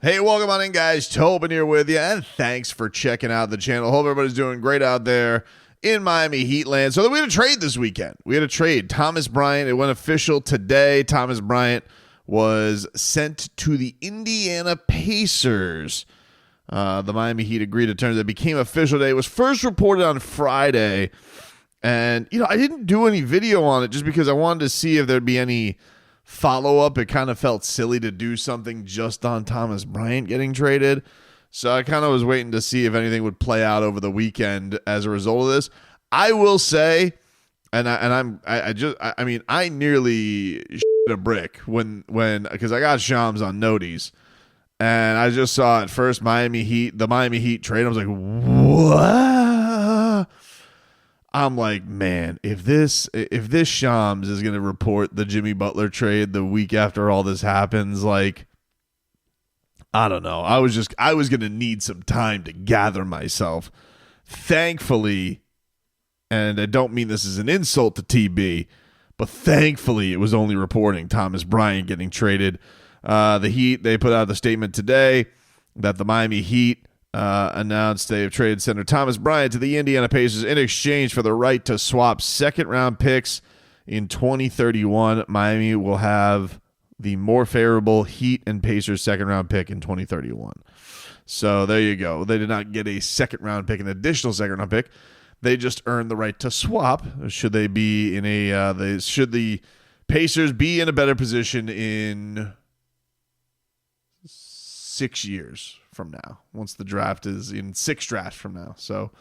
Hey, welcome on in, guys. Tobin here with you, and thanks for checking out the channel. Hope everybody's doing great out there in Miami Heat land. So we had a trade this weekend. We had a trade. Thomas Bryant, it went official today. Thomas Bryant was sent to the Indiana Pacers. The Miami Heat agreed to terms. It became official today. It was first reported on Friday, and I didn't do any video on it just because I wanted to see if there'd be any follow-up. It kind of felt silly to do something just on Thomas Bryant getting traded. So I kind of was waiting to see if anything would play out over the weekend as a result of this. I will say, I nearly shit a brick when because I got Shams on noties, and I just saw at first the Miami Heat trade. I was like, what? I'm like, man, if this Shams is going to report the Jimmy Butler trade the week after all this happens, like, I don't know. I was going to need some time to gather myself. Thankfully, and I don't mean this as an insult to TB, but thankfully it was only reporting Thomas Bryant getting traded. The Heat, they put out the statement today that the Miami Heat announced they have traded center Thomas Bryant to the Indiana Pacers in exchange for the right to swap second-round picks in 2031. Miami will have the more favorable Heat and Pacers second-round pick in 2031. So there you go. They did not get a second-round pick, an additional second-round pick. They just earned the right to swap. Should they be in should the Pacers be in a better position in 6 years from now, once the draft is in 6 drafts from now. So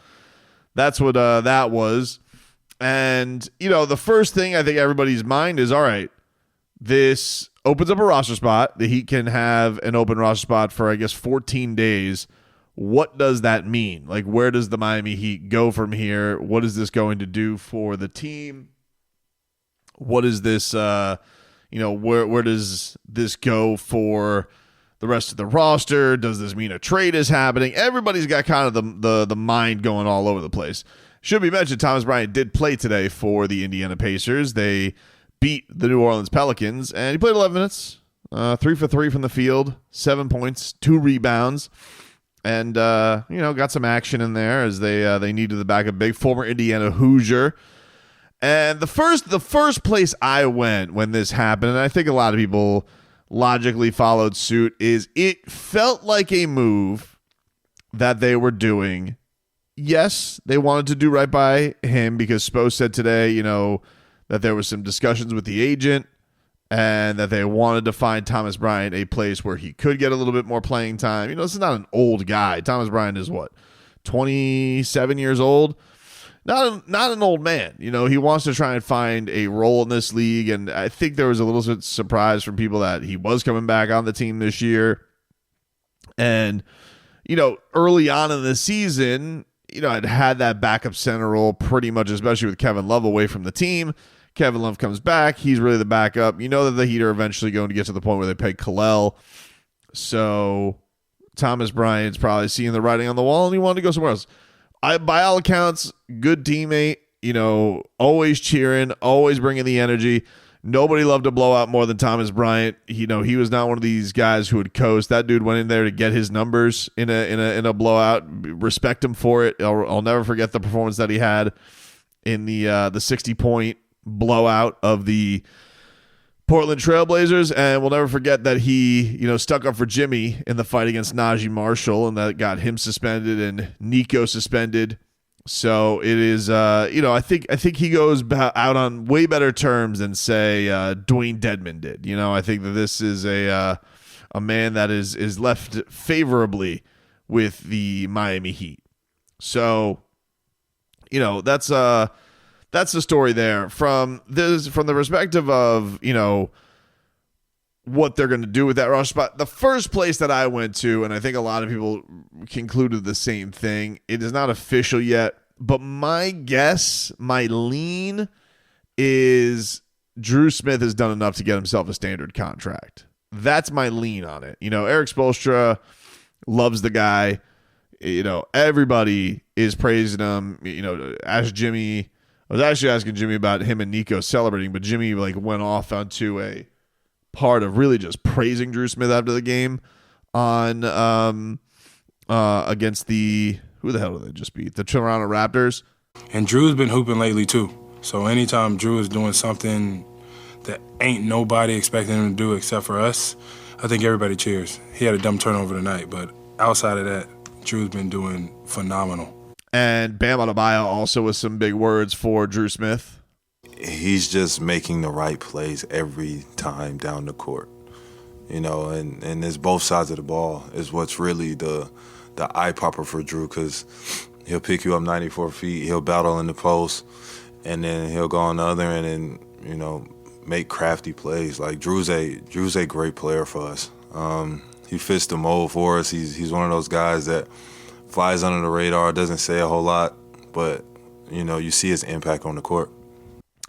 that's what that was. And, the first thing I think everybody's mind is, all right, this opens up a roster spot. The Heat can have an open roster spot for, 14 days. What does that mean? Like, where does the Miami Heat go from here? What is this going to do for the team? What is this, where does this go for the rest of the roster? Does this mean a trade is happening? Everybody's got kind of the mind going all over the place. Should be mentioned, Thomas Bryant did play today for the Indiana Pacers. They beat the New Orleans Pelicans, and he played 11 minutes, 3 for 3 from the field, 7 points, 2 rebounds, and got some action in there as they needed the backup big, former Indiana Hoosier. And the first place I went when this happened, and I think a lot of people logically followed suit, is it felt like a move that they were doing. Yes, they wanted to do right by him because Spo said today, that there was some discussions with the agent and that they wanted to find Thomas Bryant a place where he could get a little bit more playing time. This is not an old guy. Thomas Bryant is 27 years old? Not an old man. He wants to try and find a role in this league, and I think there was a little bit of surprise from people that he was coming back on the team this year. And, early on in the season, I'd had that backup center role pretty much, especially with Kevin Love away from the team. Kevin Love comes back. He's really the backup. That the Heat are eventually going to get to the point where they pay Kel'el. So Thomas Bryant's probably seeing the writing on the wall, and he wanted to go somewhere else. By all accounts, good teammate, always cheering, always bringing the energy. Nobody loved a blowout more than Thomas Bryant. He was not one of these guys who would coast. That dude went in there to get his numbers in a blowout. Respect him for it. I'll never forget the performance that he had in the 60-point blowout of the Portland Trailblazers, and we'll never forget that he, stuck up for Jimmy in the fight against Najee Marshall, and that got him suspended and Nico suspended. So it is, I think he goes out on way better terms than say Dwayne Dedmon did. I think that this is a man that is left favorably with the Miami Heat. So, that's the story there from the perspective of, what they're going to do with that roster spot. The first place that I went to, and I think a lot of people concluded the same thing, it is not official yet, but my guess, my lean is Dru Smith has done enough to get himself a standard contract. That's my lean on it. Eric Spoelstra loves the guy. Everybody is praising him. Ask Jimmy. I was actually asking Jimmy about him and Nico celebrating, but Jimmy went off onto a part of really just praising Dru Smith after the game on against who the hell did they just beat? The Toronto Raptors. And Dru's been hooping lately too. So anytime Dru is doing something that ain't nobody expecting him to do except for us, I think everybody cheers. He had a dumb turnover tonight, but outside of that, Dru's been doing phenomenal. And Bam Adebayo also with some big words for Dru Smith. He's just making the right plays every time down the court. And it's both sides of the ball is what's really the eye popper for Dru, because he'll pick you up 94 feet, he'll battle in the post, and then he'll go on the other end and, make crafty plays. Like Dru's a great player for us. He fits the mold for us. He's one of those guys that flies under the radar, doesn't say a whole lot, but you see his impact on the court.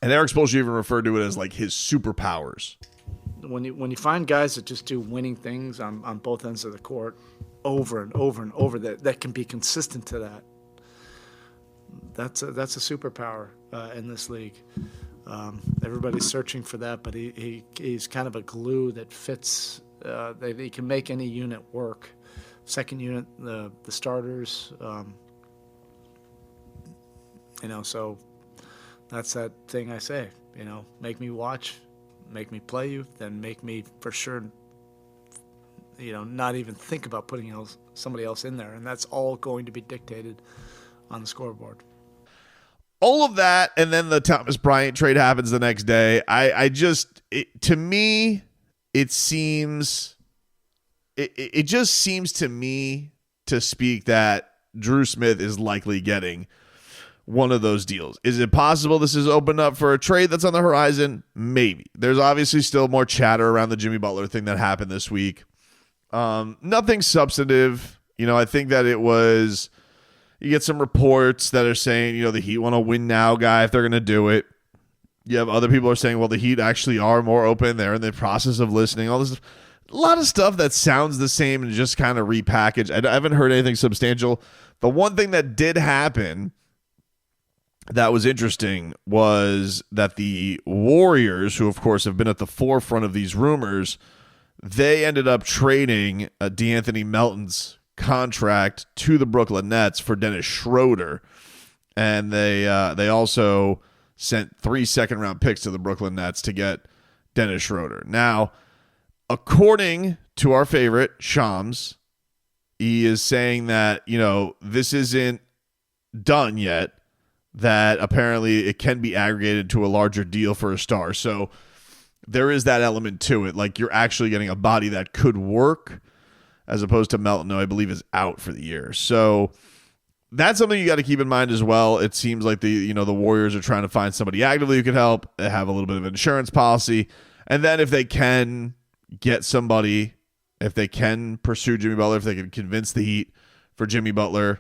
And Eric Spoelstra even referred to it as like his superpowers. When you find guys that just do winning things on both ends of the court over and over and over that can be consistent to that, that's a superpower in this league. Everybody's searching for that, but he's kind of a glue that fits. He can make any unit work. Second unit, the starters, so that's that thing I say, make me watch, make me play you, then make me for sure, not even think about putting somebody else in there. And that's all going to be dictated on the scoreboard. All of that, and then the Thomas Bryant trade happens the next day. To me, it just seems to me to speak that Dru Smith is likely getting one of those deals. Is it possible this is opened up for a trade that's on the horizon? Maybe. There's obviously still more chatter around the Jimmy Butler thing that happened this week. Nothing substantive. I think that it was... You get some reports that are saying, the Heat want a win now guy if they're going to do it. You have other people are saying, well, the Heat actually are more open. They're in the process of listening. All this, a lot of stuff that sounds the same and just kind of repackaged. I haven't heard anything substantial. The one thing that did happen that was interesting was that the Warriors, who of course have been at the forefront of these rumors, they ended up trading DeAnthony Melton's contract to the Brooklyn Nets for Dennis Schroeder, and they also sent 3 second-round picks to the Brooklyn Nets to get Dennis Schroeder. Now, according to our favorite Shams, he is saying that this isn't done yet, that apparently it can be aggregated to a larger deal for a star. So there is that element to it, like you're actually getting a body that could work, as opposed to Melton, who I believe is out for the year. So that's something you got to keep in mind as well. It seems like the Warriors are trying to find somebody actively who can help. They have a little bit of an insurance policy. And then if they can get somebody, if they can pursue Jimmy Butler, if they can convince the Heat for Jimmy Butler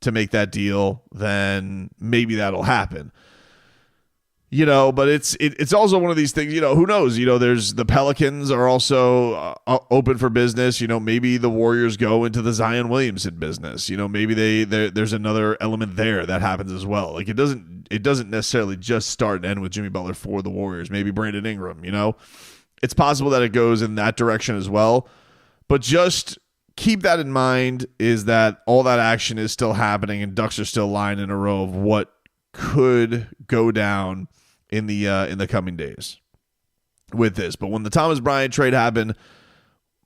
to make that deal, then maybe that'll happen. But it's also one of these things, who knows? There's the Pelicans are also open for business. Maybe the Warriors go into the Zion Williamson business. Maybe there's another element there that happens as well. Like it doesn't necessarily just start and end with Jimmy Butler for the Warriors. Maybe Brandon Ingram, it's possible that it goes in that direction as well. But just keep that in mind, is that all that action is still happening and ducks are still lying in a row of what could go down in the coming days with this. But when the Thomas Bryant trade happened,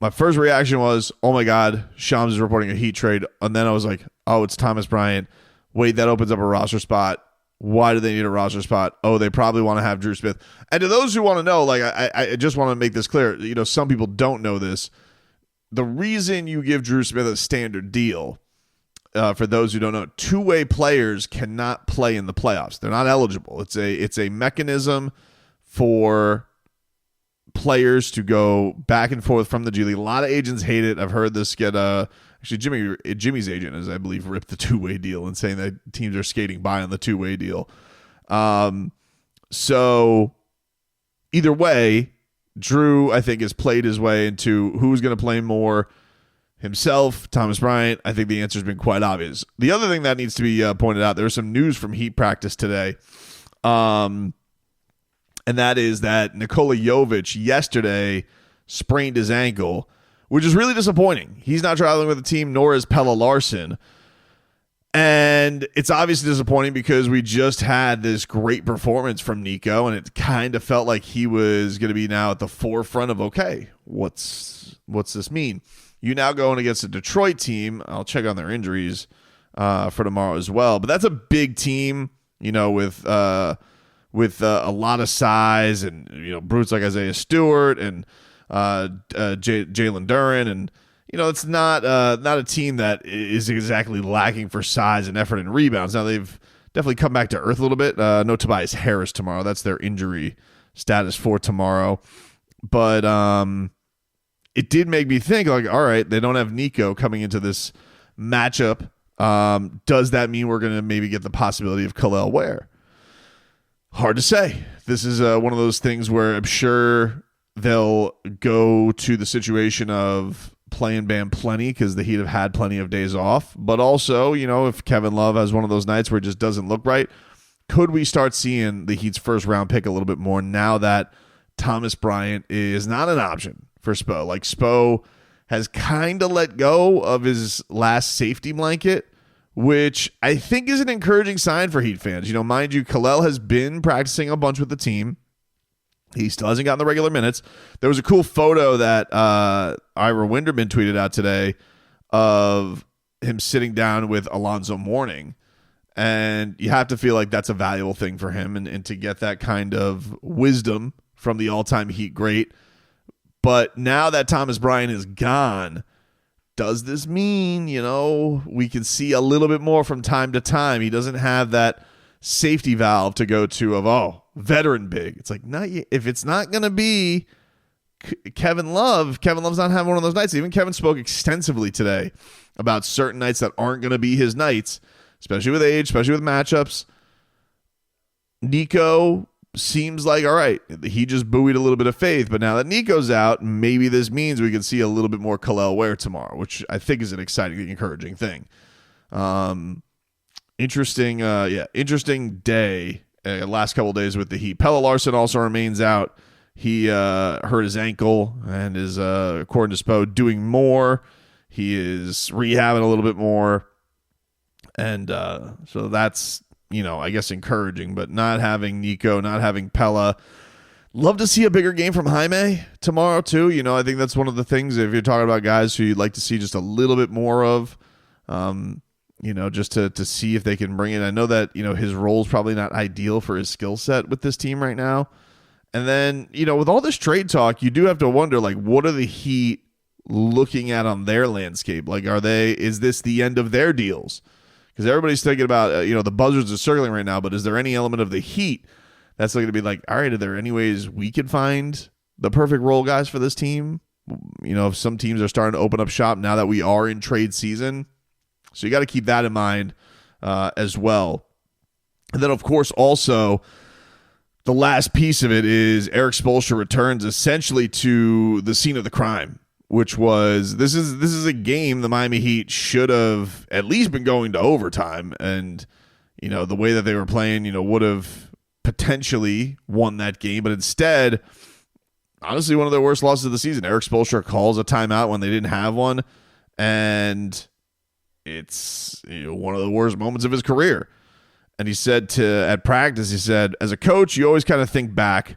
my first reaction was, oh my God, Shams is reporting a Heat trade. And then I was like, oh, it's Thomas Bryant. Wait, that opens up a roster spot. Why do they need a roster spot? Oh, they probably want to have Dru Smith. And to those who want to know, like I just want to make this clear, some people don't know this. The reason you give Dru Smith a standard deal, for those who don't know, two-way players cannot play in the playoffs. They're not eligible. It's a mechanism for players to go back and forth from the G League. A lot of agents hate it. I've heard this get actually Jimmy's agent has, I believe, ripped the two-way deal and saying that teams are skating by on the two-way deal. So either way, Dru, I think, has played his way into who's going to play more. Himself, Thomas Bryant. I think the answer has been quite obvious. The other thing that needs to be pointed out, there was some news from Heat practice today, and that is that Nikola Jović yesterday sprained his ankle, which is really disappointing. He's not traveling with the team, nor is Pelle Larsson. And it's obviously disappointing because we just had this great performance from Nico, and it kind of felt like he was going to be now at the forefront of, okay, what's this mean? You now going against a Detroit team. I'll check on their injuries for tomorrow as well. But that's a big team, with a lot of size and, brutes like Isaiah Stewart and Jalen Duren. And, it's not a team that is exactly lacking for size and effort and rebounds. Now, they've definitely come back to earth a little bit. No Tobias Harris tomorrow. That's their injury status for tomorrow. But it did make me think, like, all right, they don't have Nico coming into this matchup. Does that mean we're going to maybe get the possibility of Kel'el Ware? Hard to say. This is one of those things where I'm sure they'll go to the situation of playing Bam plenty because the Heat have had plenty of days off. But also, if Kevin Love has one of those nights where it just doesn't look right, could we start seeing the Heat's first round pick a little bit more now that Thomas Bryant is not an option for Spo? Like, Spo has kind of let go of his last safety blanket, which I think is an encouraging sign for Heat fans. Mind you, Kel'el has been practicing a bunch with the team. He still hasn't gotten the regular minutes. There was a cool photo that Ira Winderman tweeted out today of him sitting down with Alonzo Mourning. And you have to feel like that's a valuable thing for him and to get that kind of wisdom from the all-time Heat great. But now that Thomas Bryant is gone, does this mean, we can see a little bit more from time to time? He doesn't have that safety valve to go to of, veteran big. It's like, not yet. If it's not going to be Kevin Love's not having one of those nights. Even Kevin spoke extensively today about certain nights that aren't going to be his nights, especially with age, especially with matchups. Nico seems like, all right, he just buoyed a little bit of faith, but now that Nico's out, maybe this means we can see a little bit more Kel'el Ware tomorrow, which I think is an exciting, encouraging thing. Interesting day. Last couple of days with the Heat. Pelle Larsson also remains out. He hurt his ankle and is, according to Spo, doing more. He is rehabbing a little bit more. And so that's, I guess encouraging, but not having Nico, not having Pelle. Love to see a bigger game from Jaime tomorrow too. I think that's one of the things, if you're talking about guys who you'd like to see just a little bit more of, just to see if they can bring it. I know that, his role is probably not ideal for his skill set with this team right now. And then, with all this trade talk, you do have to wonder, like, what are the Heat looking at on their landscape? Like, is this the end of their deals? Because everybody's thinking about, the buzzards are circling right now, but is there any element of the Heat that's going to be like, all right, are there any ways we could find the perfect role guys for this team? If some teams are starting to open up shop now that we are in trade season. So you got to keep that in mind as well. And then, of course, also the last piece of it is Erik Spoelstra returns essentially to the scene of the crime, which was this is a game the Miami Heat should have at least been going to overtime. And, the way that they were playing, would have potentially won that game. But instead, honestly, one of their worst losses of the season. Erik Spoelstra calls a timeout when they didn't have one. And it's one of the worst moments of his career. And he said at practice, as a coach, you always kind of think back.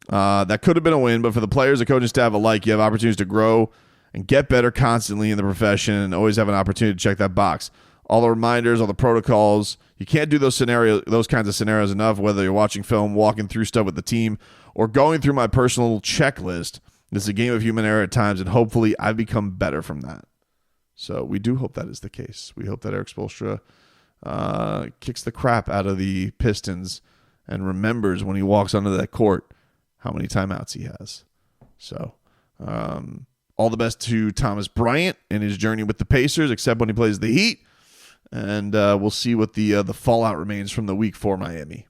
That could have been a win, but for the players, the coaching staff alike, you have opportunities to grow and get better constantly in the profession and always have an opportunity to check that box. All the reminders, all the protocols, you can't do those kinds of scenarios enough, whether you're watching film, walking through stuff with the team, or going through my personal checklist. This is a game of human error at times, and hopefully I've become better from that. So we do hope that is the case. We hope that Erik Spoelstra kicks the crap out of the Pistons and remembers when he walks onto that court how many timeouts he has. So all the best to Thomas Bryant in his journey with the Pacers, except when he plays the Heat. And we'll see what the fallout remains from the week for Miami.